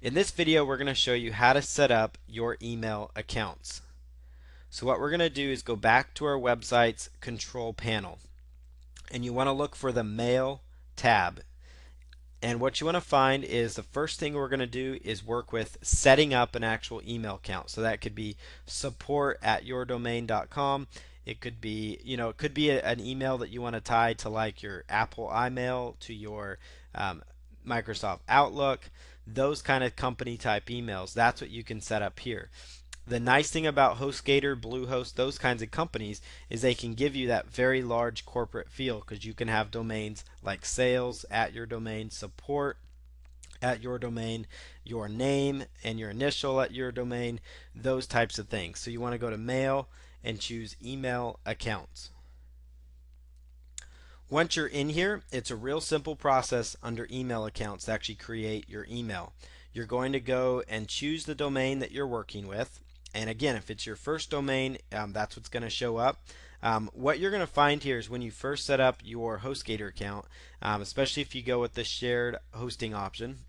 In this video, we're going to show you how to set up your email accounts. So what we're going to do is go back to our website's control panel, and you want to look for the Mail tab. And what you want to find is the first thing we're going to do is work with setting up an actual email account. So that could be support@yourdomain.com. It could be, it could be an email that you want to tie to like your Apple iMail, to your Microsoft Outlook, those kind of company type emails. That's what you can set up here. The nice thing about HostGator, Bluehost, those kinds of companies is they can give you that very large corporate feel, because you can have domains like sales at your domain, support at your domain, your name and your initial at your domain, those types of things. So you want to go to Mail and choose Email Accounts. Once you're in here, it's a real simple process under email accounts to actually create your email. You're going to go and choose the domain that you're working with. And again, if it's your first domain, that's what's going to show up. What you're going to find here is when you first set up your HostGator account, especially if you go with the shared hosting option,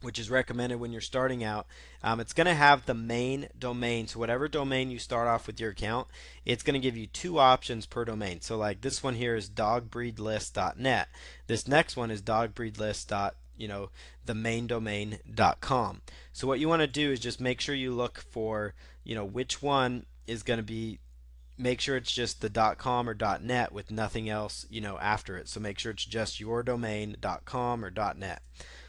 which is recommended when you're starting out, it's going to have the main domain. So whatever domain you start off with your account, it's going to give you two options per domain. So like this one here is dogbreedlist.net. This next one is dogbreedlist. The main domain.com. So what you want to do is just make sure you look for, which one is going to be, make sure it's just the .com or .net with nothing else, after it. So make sure it's just your domain.com or .net.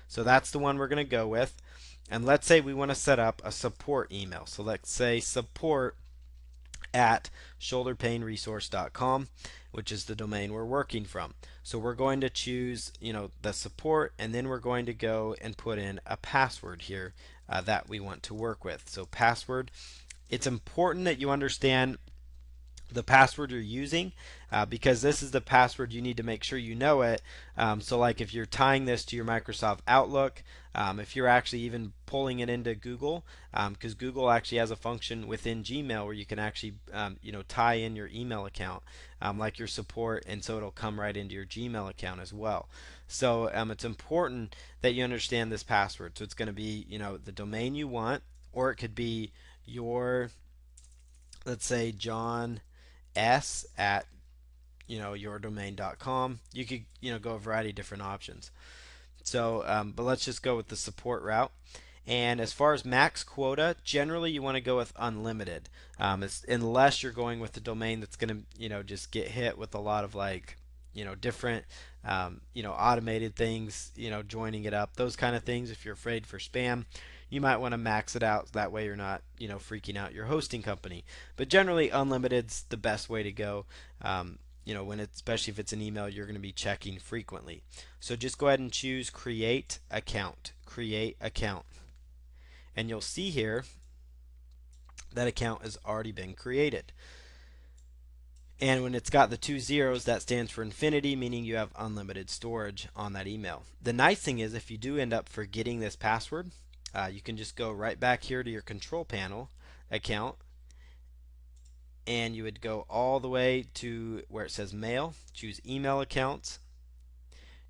So that's the one we're going to go with. And let's say we want to set up a support email. So let's say support@shoulderpainresource.com, which is the domain we're working from. So we're going to choose, the support, and then we're going to go and put in a password here that we want to work with. So password, it's important that you understand the password you're using, because this is the password you need to make sure you know it. So like if you're tying this to your Microsoft Outlook, if you're actually even pulling it into Google, because Google actually has a function within Gmail where you can actually tie in your email account, like your support, and so it'll come right into your Gmail account as well. So it's important that you understand this password. So it's going to be the domain you want, or it could be your, let's say, John S at yourdomain.com. You could go a variety of different options. So but let's just go with the support route. And as far as max quota, generally you want to go with unlimited, unless you're going with a domain that's going to just get hit with a lot of like different automated things, joining it up, those kind of things. If you're afraid for spam, you might want to max it out. That way you're not freaking out your hosting company. But generally unlimited's the best way to go. Especially if it's an email you're going to be checking frequently. So just go ahead and choose create account, and you'll see here that account has already been created. And when it's got the 2 zeros, that stands for infinity, meaning you have unlimited storage on that email. The nice thing is, if you do end up forgetting this password, you can just go right back here to your control panel account, and you would go all the way to where it says mail, choose email accounts.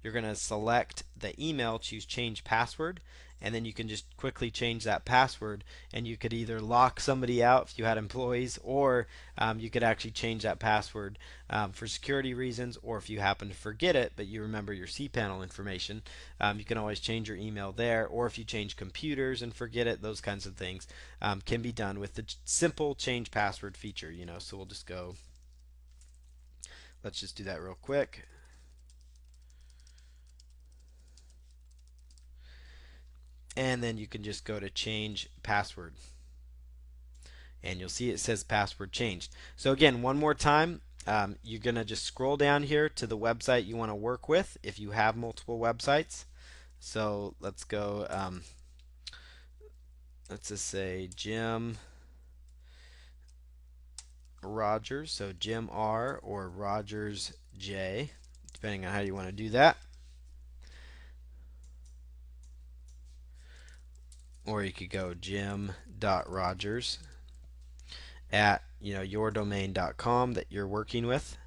You're going to select the email, choose change password, and then you can just quickly change that password, and you could either lock somebody out if you had employees, or you could actually change that password for security reasons, or if you happen to forget it but you remember your cPanel information, you can always change your email there. Or if you change computers and forget it, those kinds of things can be done with the simple change password feature. So we'll just go, let's just do that real quick. And then you can just go to change password, and you'll see it says password changed. So again, one more time, you're going to just scroll down here to the website you want to work with if you have multiple websites. So let's go, let's just say Jim Rogers, so Jim R or Rogers J, depending on how you want to do that. Or you could go jim.rogers at yourdomain.com that you're working with.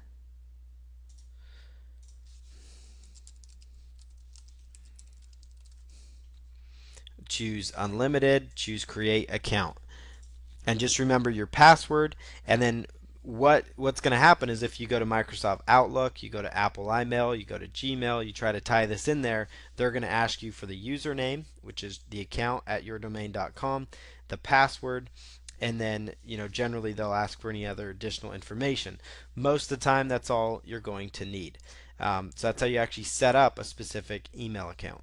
choose unlimited, choose create account, and just remember your password. And then what's going to happen is if you go to Microsoft Outlook, you go to Apple iMail, you go to Gmail, you try to tie this in there, they're going to ask you for the username, which is the account at yourdomain.com, the password, and then generally they'll ask for any other additional information. Most of the time, that's all you're going to need. So that's how you actually set up a specific email account.